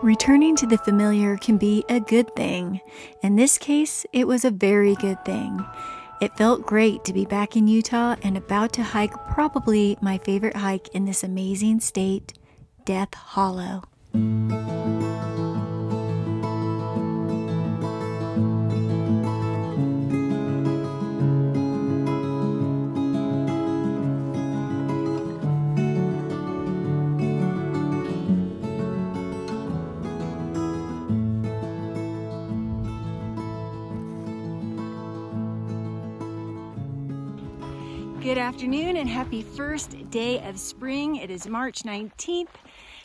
Returning to the familiar can be a good thing. In this case, it was a very good thing. It felt great to be back in Utah and about to hike probably my favorite hike in this amazing state, Death Hollow. Good afternoon and happy first day of spring. It is March 19th,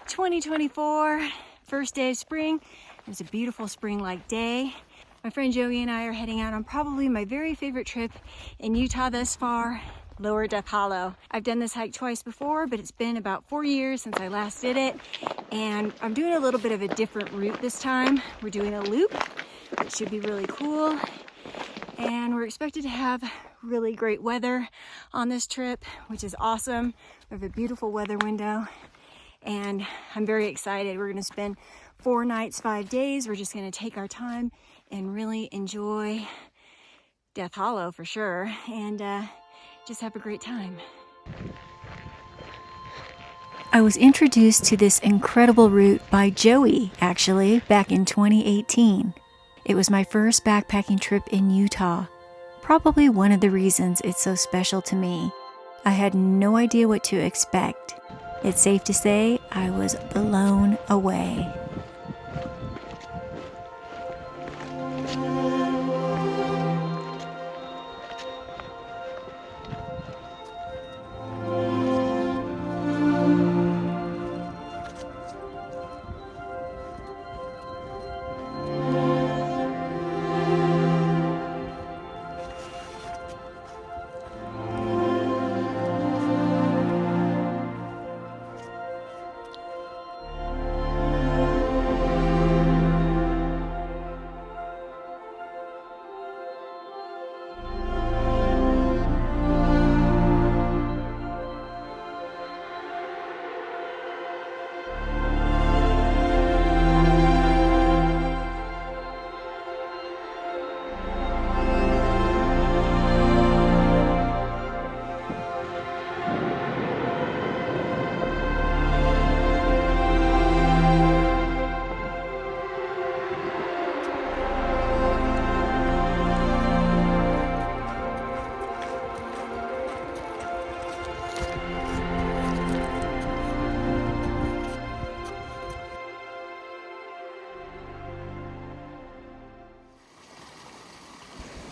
2024. First day of spring. It was a beautiful spring-like day. My friend Joey and I are heading out on probably my very favorite trip in Utah thus far, Lower Death Hollow. I've done this hike twice before, but it's been about 4 years since I last did it. And I'm doing a little bit of a different route this time. We're doing a loop, which should be really cool. And we're expected to have really great weather on this trip, which is awesome. We have a beautiful weather window and I'm very excited. We're gonna spend 4 nights, 5 days. We're just gonna take our time and really enjoy Death Hollow for sure and just have a great time. I was introduced to this incredible route by Joey, actually, back in 2018. It was my first backpacking trip in Utah. Probably one of the reasons it's so special to me. I had no idea what to expect. It's safe to say I was blown away.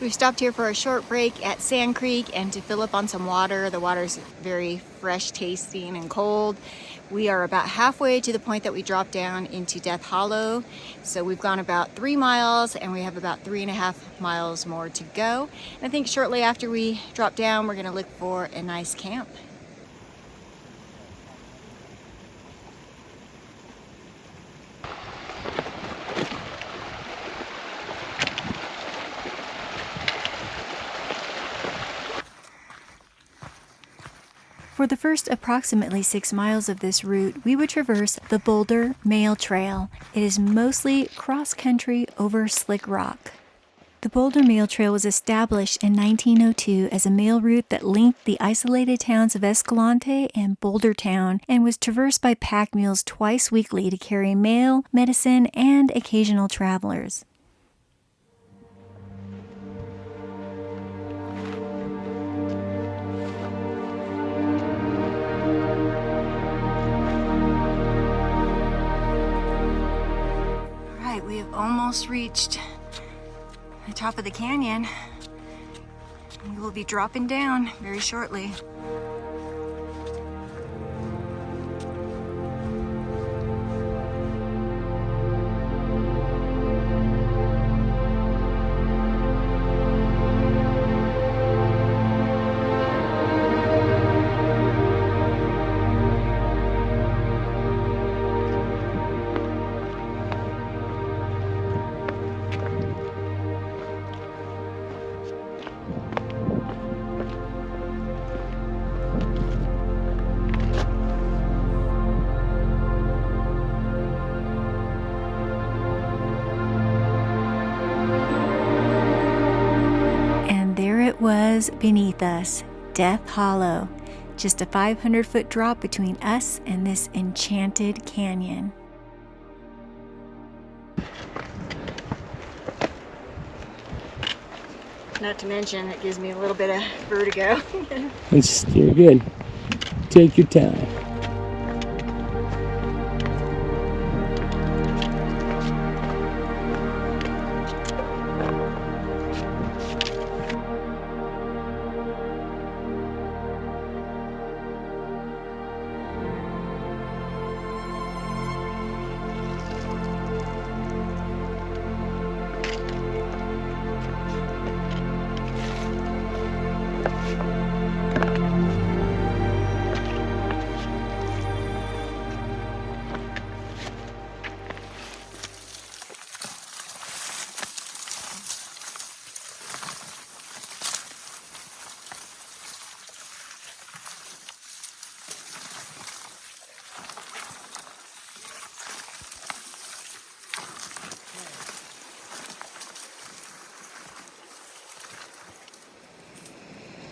We stopped here for a short break at Sand Creek and to fill up on some water. The water's very fresh tasting and cold. We are about halfway to the point that we dropped down into Death Hollow. So we've gone about 3 miles and we have about 3.5 miles more to go. And I think shortly after we drop down, we're gonna look for a nice camp. For the first approximately 6 miles of this route, we would traverse the Boulder Mail Trail. It is mostly cross-country over slick rock. The Boulder Mail Trail was established in 1902 as a mail route that linked the isolated towns of Escalante and Bouldertown and was traversed by pack mules twice weekly to carry mail, medicine, and occasional travelers. We have almost reached the top of the canyon. We will be dropping down very shortly. was beneath us, Death Hollow, just a 500-foot drop between us and this enchanted canyon. Not to mention, it gives me a little bit of vertigo. You're good. Take your time.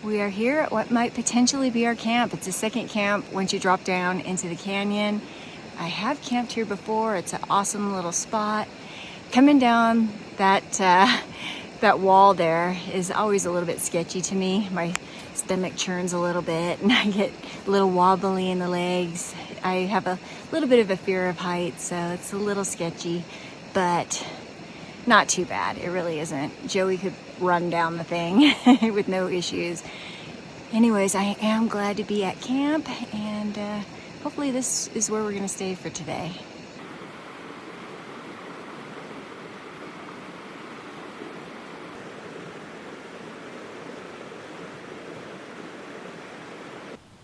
We are here at what might potentially be our camp. It's a second camp once you drop down into the canyon. I have camped here before. It's an awesome little spot. Coming down that wall there is always a little bit sketchy to me. My stomach churns a little bit and I get a little wobbly in the legs. I have a little bit of a fear of heights, so it's a little sketchy, but not too bad. It really isn't. Joey could run down the thing with no issues. Anyways, I am glad to be at camp, and hopefully this is where we're gonna stay for today.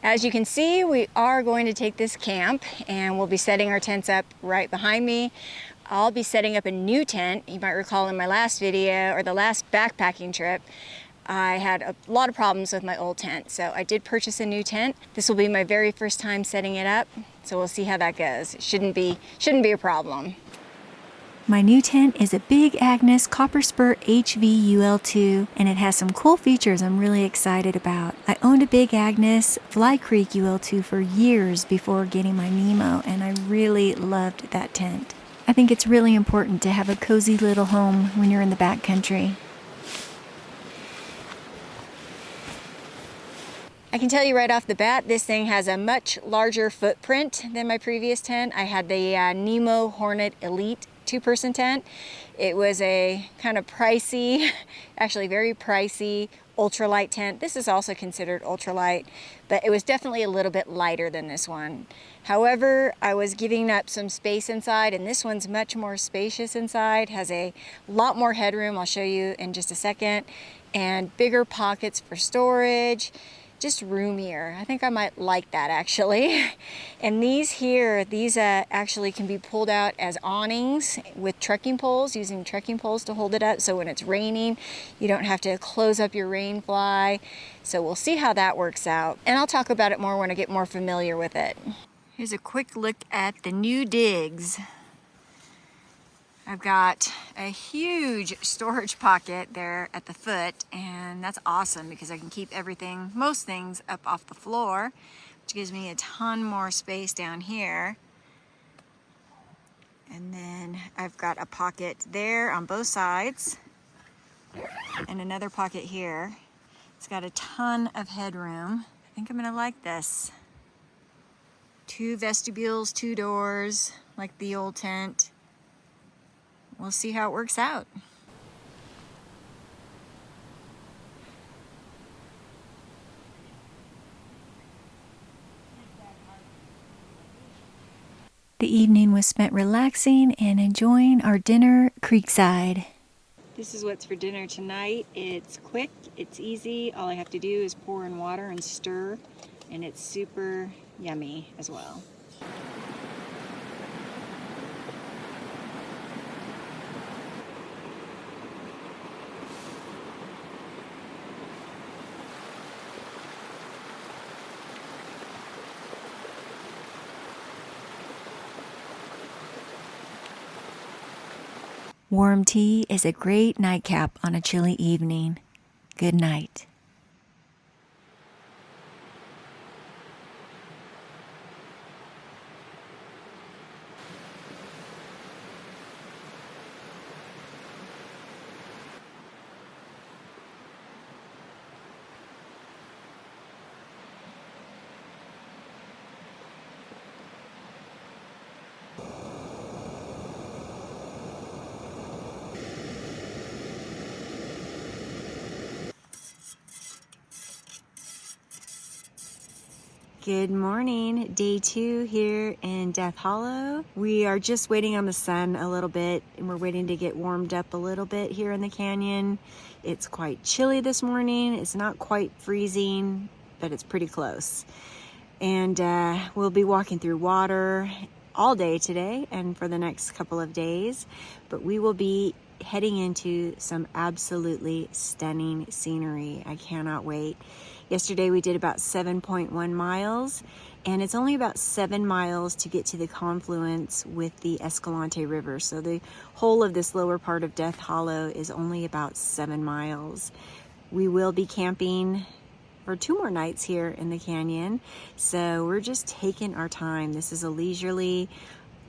As you can see, we are going to take this camp and we'll be setting our tents up right behind me. I'll be setting up a new tent. You might recall in my last video, or the last backpacking trip, I had a lot of problems with my old tent. So I did purchase a new tent. This will be my very first time setting it up. So we'll see how that goes. It shouldn't be a problem. My new tent is a Big Agnes Copper Spur HV UL2, and it has some cool features I'm really excited about. I owned a Big Agnes Fly Creek UL2 for years before getting my Nemo, and I really loved that tent. I think it's really important to have a cozy little home when you're in the backcountry. I can tell you right off the bat, this thing has a much larger footprint than my previous tent. I had the Nemo Hornet Elite 2-person tent. It was a kind of pricey, actually very pricey, ultralight tent. This is also considered ultralight, but it was definitely a little bit lighter than this one. However, I was giving up some space inside, and this one's much more spacious inside, has a lot more headroom, I'll show you in just a second, and bigger pockets for storage. Just roomier. I think I might like that actually. And these here, actually can be pulled out as awnings with trekking poles, using trekking poles to hold it up. So when it's raining, you don't have to close up your rain fly. So we'll see how that works out. And I'll talk about it more when I get more familiar with it. Here's a quick look at the new digs. I've got a huge storage pocket there at the foot, and that's awesome because I can keep everything, most things, up off the floor, which gives me a ton more space down here. And then I've got a pocket there on both sides and another pocket here. It's got a ton of headroom. I think I'm gonna like this. 2 vestibules, 2 doors, like the old tent. We'll see how it works out. The evening was spent relaxing and enjoying our dinner creekside. This is what's for dinner tonight. It's quick, it's easy. All I have to do is pour in water and stir, and it's super yummy as well. Warm tea is a great nightcap on a chilly evening. Good night. Good morning, day 2 here in Death Hollow. We are just waiting on the sun a little bit, and we're waiting to get warmed up a little bit here in the canyon. It's quite chilly this morning. It's not quite freezing, but it's pretty close. And we'll be walking through water all day today and for the next couple of days, but we will be heading into some absolutely stunning scenery. I cannot wait. Yesterday we did about 7.1 miles, and it's only about 7 miles to get to the confluence with the Escalante River. So the whole of this lower part of Death Hollow is only about 7 miles. We will be camping for 2 more nights here in the canyon, so we're just taking our time. This is a leisurely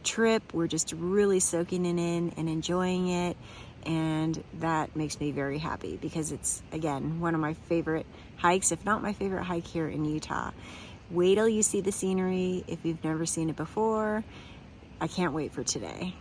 trip. We're just really soaking it in and enjoying it, and that makes me very happy because it's, again, one of my favorite hikes, if not my favorite hike here in Utah. Wait till you see the scenery if you've never seen it before. I can't wait for today.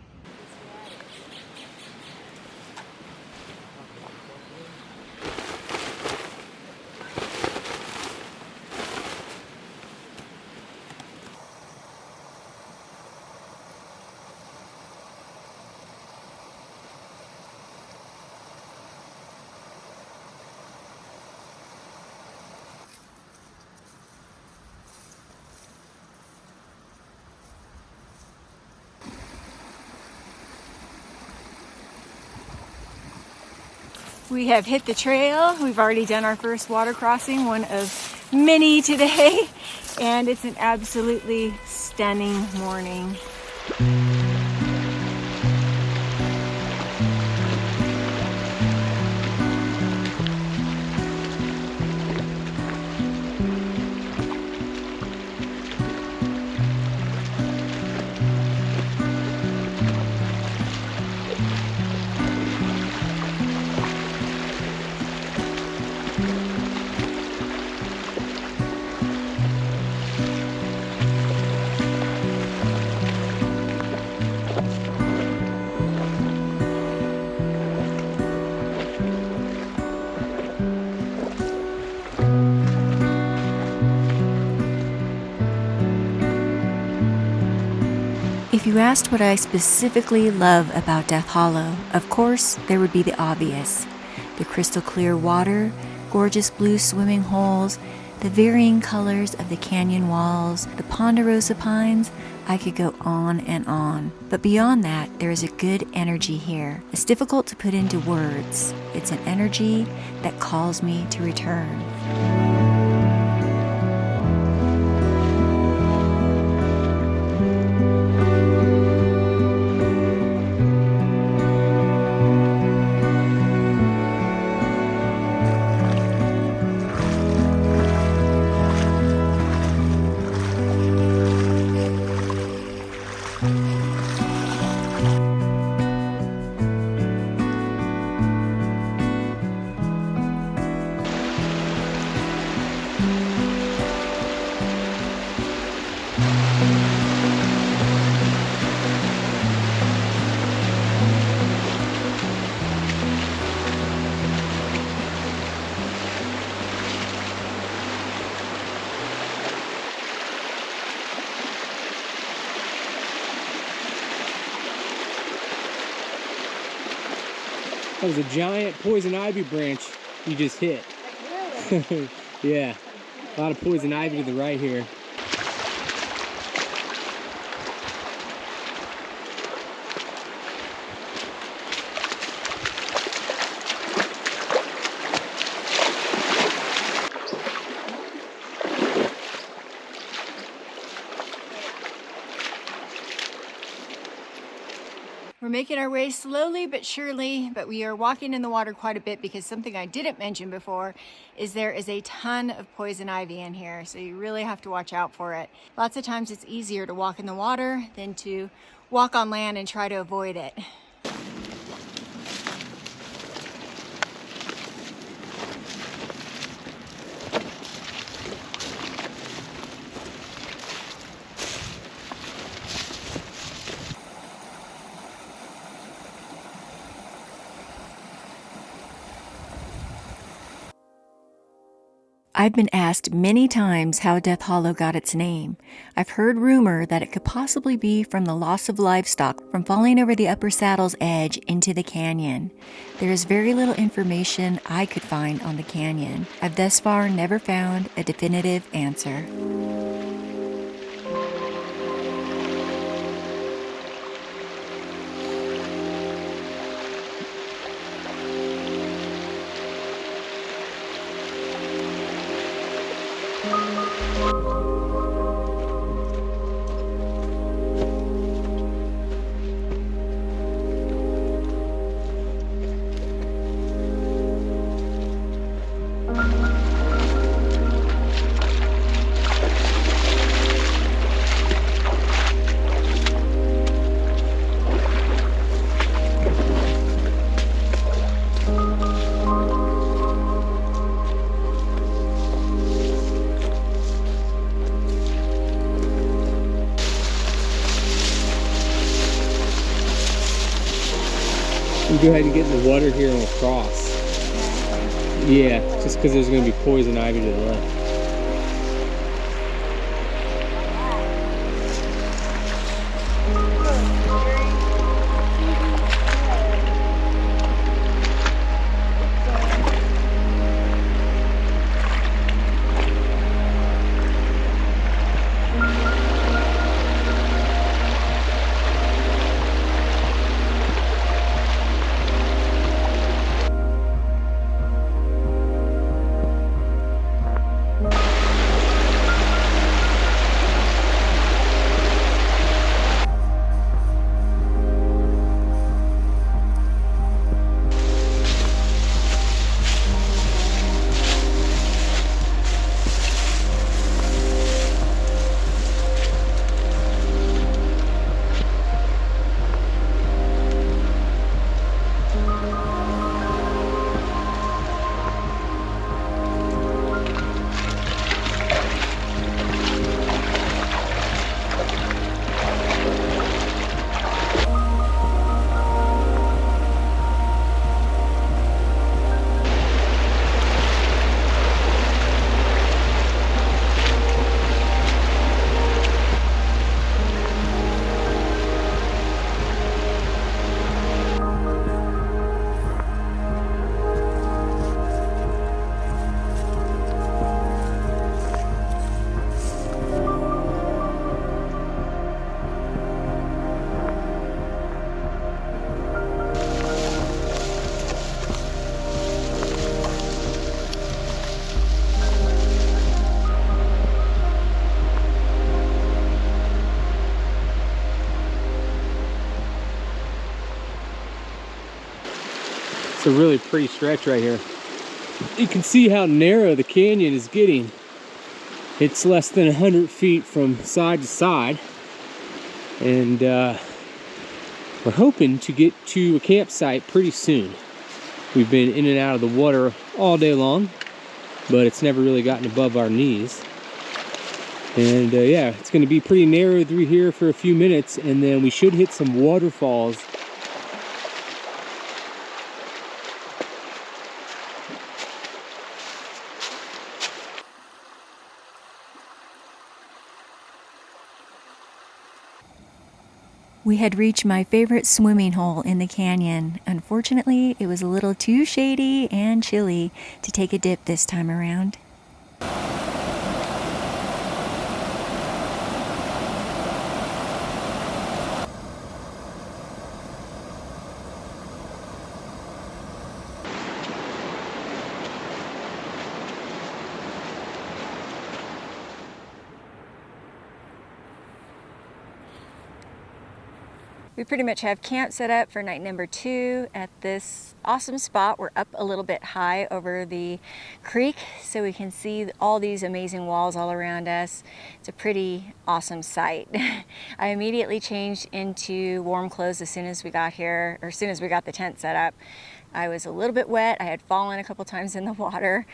We have hit the trail. We've already done our first water crossing, one of many today, and it's an absolutely stunning morning. If you asked what I specifically love about Death Hollow, of course, there would be the obvious. The crystal clear water, gorgeous blue swimming holes, the varying colors of the canyon walls, the ponderosa pines. I could go on and on. But beyond that, there is a good energy here. It's difficult to put into words. It's an energy that calls me to return. That was a giant poison ivy branch you just hit. Really? Yeah, a lot of poison ivy to the right here. We're making our way slowly but surely, but we are walking in the water quite a bit because something I didn't mention before is there is a ton of poison ivy in here, so you really have to watch out for it. Lots of times it's easier to walk in the water than to walk on land and try to avoid it. I've been asked many times how Death Hollow got its name. I've heard rumor that it could possibly be from the loss of livestock from falling over the upper saddle's edge into the canyon. There is very little information I could find on the canyon. I've thus far never found a definitive answer. You go ahead and get in the water here and we'll cross. Yeah, just because there's going to be poison ivy to the left. It's a really pretty stretch right here. You can see how narrow the canyon is getting. It's less than 100 feet from side to side. And we're hoping to get to a campsite pretty soon. We've been in and out of the water all day long, but it's never really gotten above our knees. And yeah, it's going to be pretty narrow through here for a few minutes, and then we should hit some waterfalls. We had reached my favorite swimming hole in the canyon. Unfortunately, it was a little too shady and chilly to take a dip this time around. We pretty much have camp set up for night number 2 at this awesome spot. We're up a little bit high over the creek so we can see all these amazing walls all around us. It's a pretty awesome sight. I immediately changed into warm clothes as soon as we got here, or as soon as we got the tent set up. I was a little bit wet. I had fallen a couple times in the water.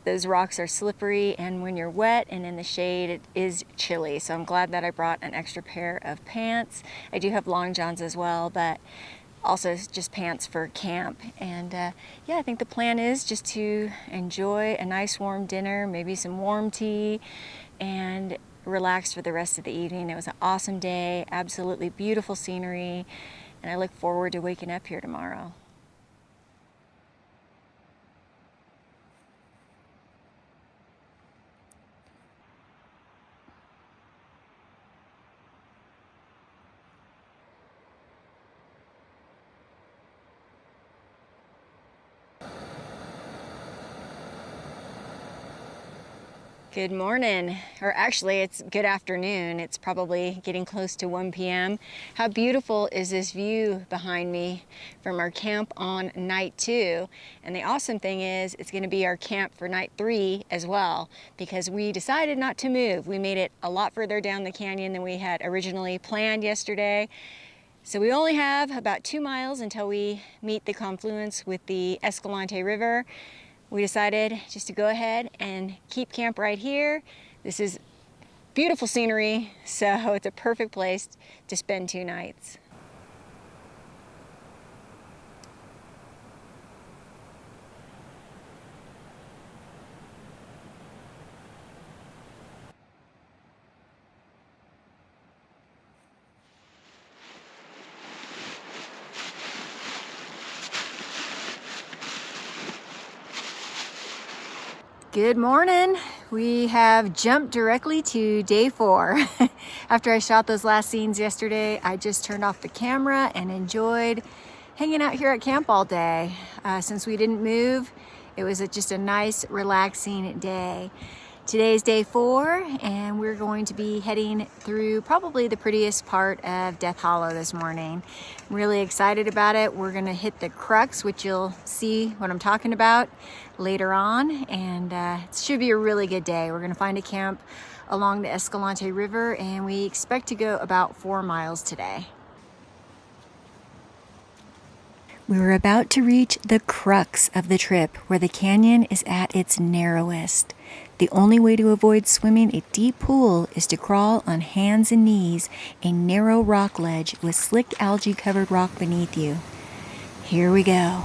Those rocks are slippery, and when you're wet and in the shade, it is chilly. So I'm glad that I brought an extra pair of pants. I do have long johns as well, but also just pants for camp. And yeah, I think the plan is just to enjoy a nice warm dinner, maybe some warm tea, and relax for the rest of the evening. It was an awesome day, absolutely beautiful scenery, and I look forward to waking up here tomorrow. Good morning, or actually it's good afternoon. It's probably getting close to 1 p.m. How beautiful is this view behind me from our camp on night 2? And the awesome thing is it's going to be our camp for night 3 as well, because we decided not to move. We made it a lot further down the canyon than we had originally planned yesterday. So we only have about 2 miles until we meet the confluence with the Escalante River. We decided just to go ahead and keep camp right here. This is beautiful scenery, so it's a perfect place to spend 2 nights. Good morning. We have jumped directly to day 4. After I shot those last scenes yesterday, I just turned off the camera and enjoyed hanging out here at camp all day. Since we didn't move, it was just a nice, relaxing day. Today's day 4, and we're going to be heading through probably the prettiest part of Death Hollow this morning. I'm really excited about it. We're gonna hit the crux, which you'll see what I'm talking about later on, and it should be a really good day. We're gonna find a camp along the Escalante River, and we expect to go about 4 miles today. We were about to reach the crux of the trip, where the canyon is at its narrowest. The only way to avoid swimming a deep pool is to crawl on hands and knees a narrow rock ledge with slick algae-covered rock beneath you. Here we go.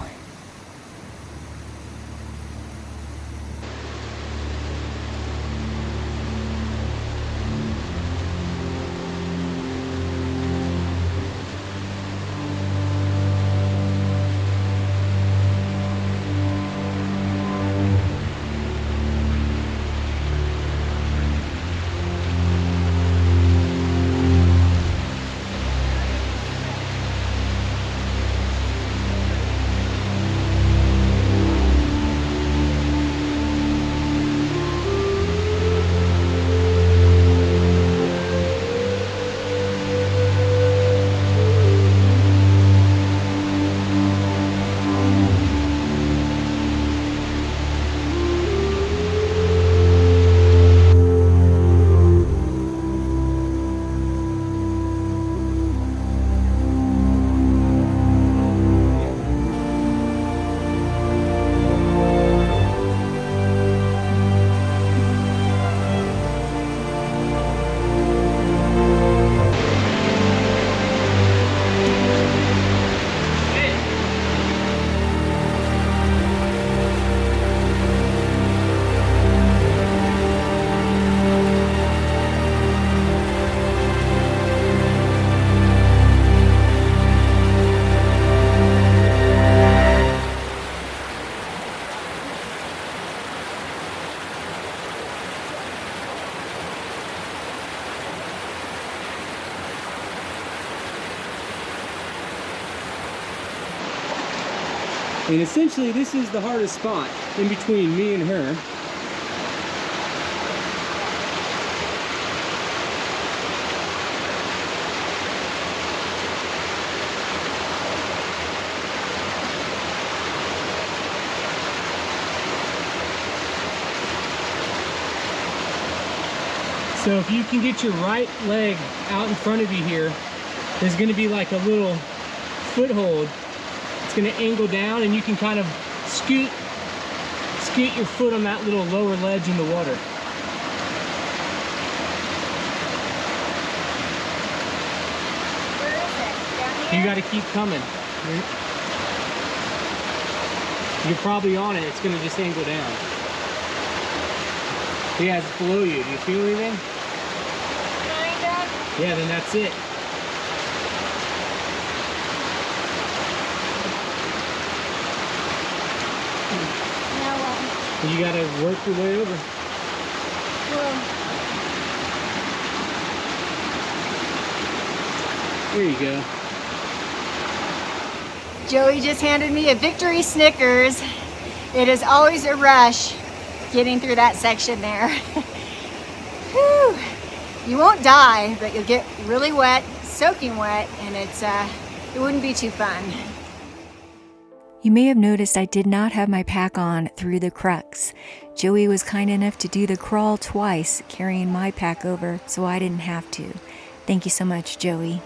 And essentially this is the hardest spot in between me and her. So if you can get your right leg out in front of you here, there's going to be like a little foothold. It's going to angle down, and you can kind of scoot your foot on that little lower ledge in the water. Where is it? Down here? You got to keep coming. You're probably on it. It's gonna just angle down. Yeah, it's below you. Do you feel anything? Kinda. Yeah, then that's it. Now what? You gotta work your way over. Well, There you go. Joey just handed me a victory Snickers. It is always a rush getting through that section there. Whew. You won't die, but you'll get really wet, soaking wet, and it wouldn't be too fun. You may have noticed I did not have my pack on through the crux. Joey was kind enough to do the crawl twice, carrying my pack over, so I didn't have to. Thank you so much, Joey.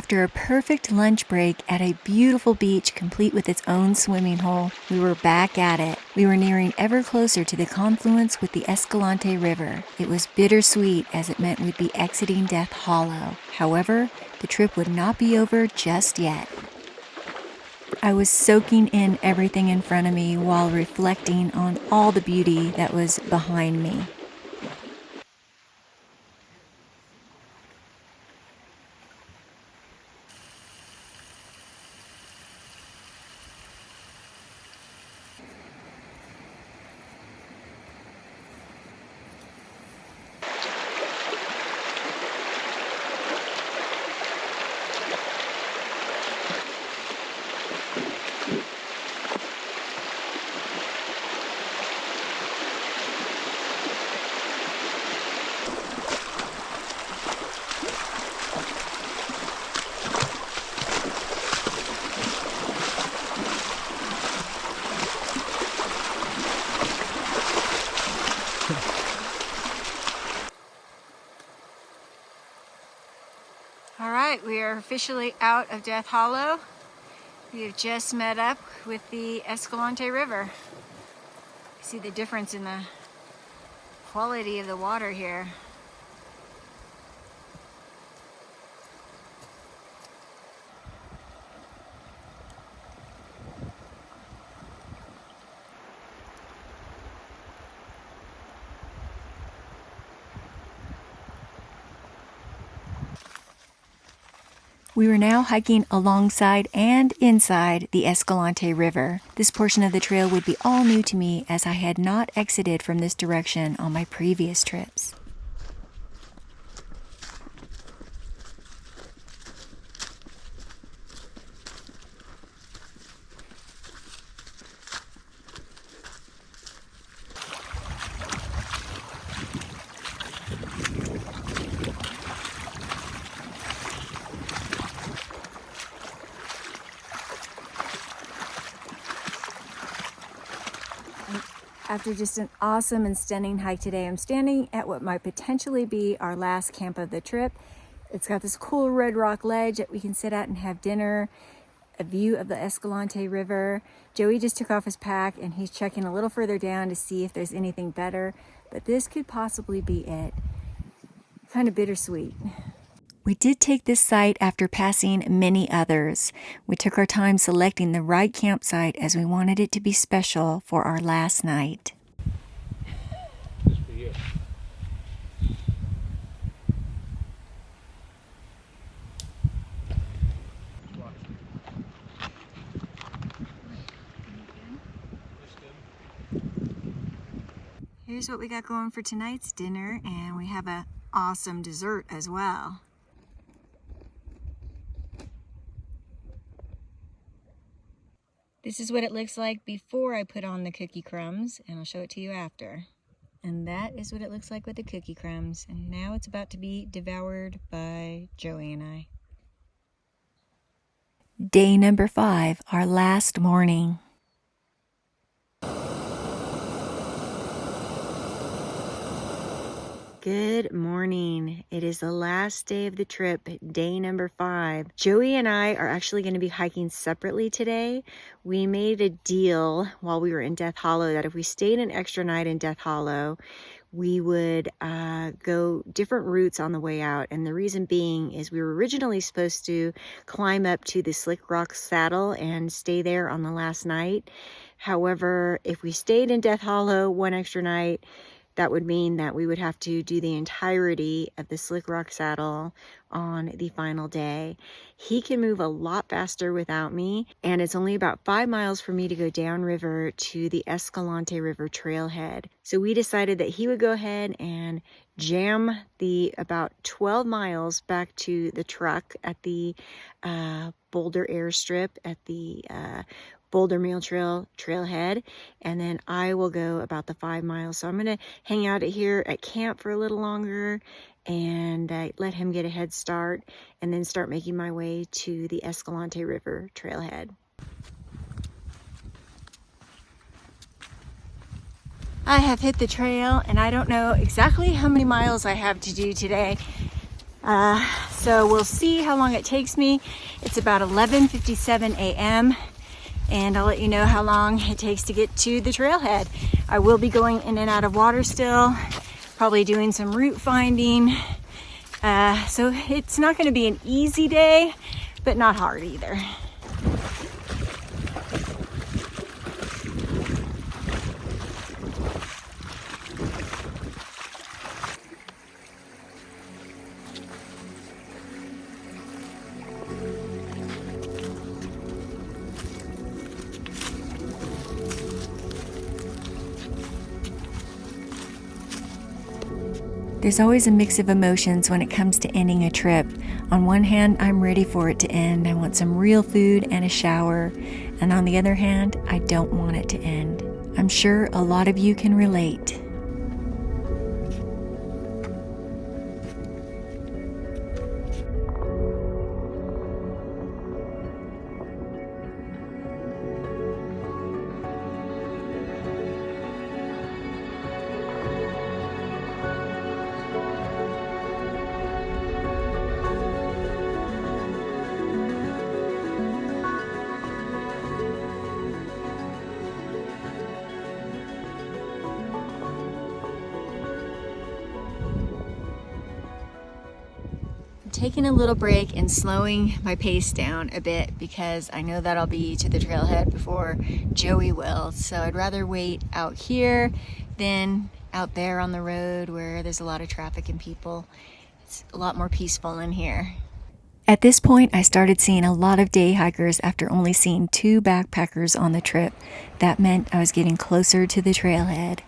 After a perfect lunch break at a beautiful beach complete with its own swimming hole, we were back at it. We were nearing ever closer to the confluence with the Escalante River. It was bittersweet as it meant we'd be exiting Death Hollow. However, the trip would not be over just yet. I was soaking in everything in front of me while reflecting on all the beauty that was behind me. All right, we are officially out of Death Hollow. We have just met up with the Escalante River. See the difference in the quality of the water here. We were now hiking alongside and inside the Escalante River. This portion of the trail would be all new to me as I had not exited from this direction on my previous trips. After just an awesome and stunning hike today, I'm standing at what might potentially be our last camp of the trip. It's got this cool red rock ledge that we can sit at and have dinner, a view of the Escalante River. Joey just took off his pack and he's checking a little further down to see if there's anything better, but this could possibly be it. Kind of bittersweet. We did take this site after passing many others. We took our time selecting the right campsite as we wanted it to be special for our last night. Just for you. Here's what we got going for tonight's dinner, and we have an awesome dessert as well. This is what it looks like before I put on the cookie crumbs, and I'll show it to you after. And that is what it looks like with the cookie crumbs. And now it's about to be devoured by Joey and I. Day number 5, our last morning. Good morning. It is the last day of the trip, day number 5. Joey and I are actually going to be hiking separately today. We made a deal while we were in Death Hollow that if we stayed an extra night in Death Hollow, we would go different routes on the way out. And the reason being is we were originally supposed to climb up to the Slick Rock Saddle and stay there on the last night. However, if we stayed in Death Hollow one extra night, that would mean that we would have to do the entirety of the Slick Rock Saddle on the final day. He can move a lot faster without me, and it's only about 5 miles for me to go downriver to the Escalante River trailhead. So we decided that he would go ahead and jam the about 12 miles back to the truck at the Boulder Airstrip at the Boulder Meal Trail trailhead, and then I will go about the 5 miles. So I'm going to hang out here at camp for a little longer and let him get a head start, and then start making my way to the Escalante River trailhead. I have hit the trail, and I don't know exactly how many miles I have to do today. So we'll see how long it takes me. It's about 11:57 a.m. and I'll let you know how long it takes to get to the trailhead. I will be going in and out of water still, probably doing some route finding. So it's not going to be an easy day, but not hard either. There's always a mix of emotions when it comes to ending a trip. On one hand, I'm ready for it to end. I want some real food and a shower. And on the other hand, I don't want it to end. I'm sure a lot of you can relate. Taking a little break and slowing my pace down a bit because I know that I'll be to the trailhead before Joey will. So I'd rather wait out here than out there on the road where there's a lot of traffic and people. It's a lot more peaceful in here. At this point, I started seeing a lot of day hikers after only seeing 2 backpackers on the trip. That meant I was getting closer to the trailhead.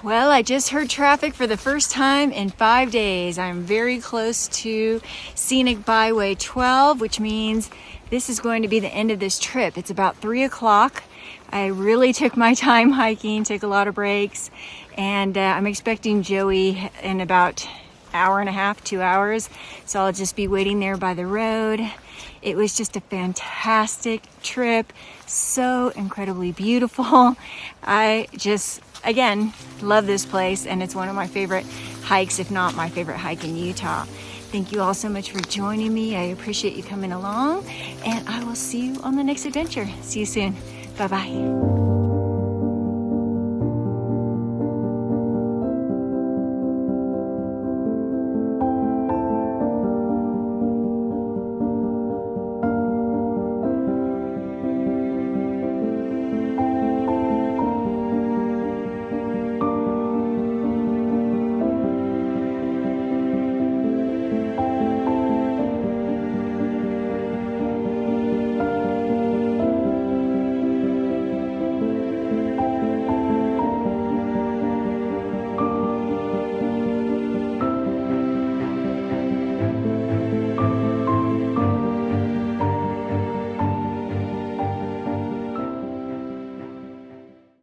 Well, I just heard traffic for the first time in 5 days. I'm very close to Scenic Byway 12, which means this is going to be the end of this trip. It's about 3 o'clock. I really took my time hiking, took a lot of breaks, and I'm expecting Joey in about hour and a half, 2 hours. So I'll just be waiting there by the road. It was just a fantastic trip. So incredibly beautiful. I just, again, love this place, and it's one of my favorite hikes, if not my favorite hike in Utah. Thank you all so much for joining me. I appreciate you coming along, and I will see you on the next adventure. See you soon. Bye-bye.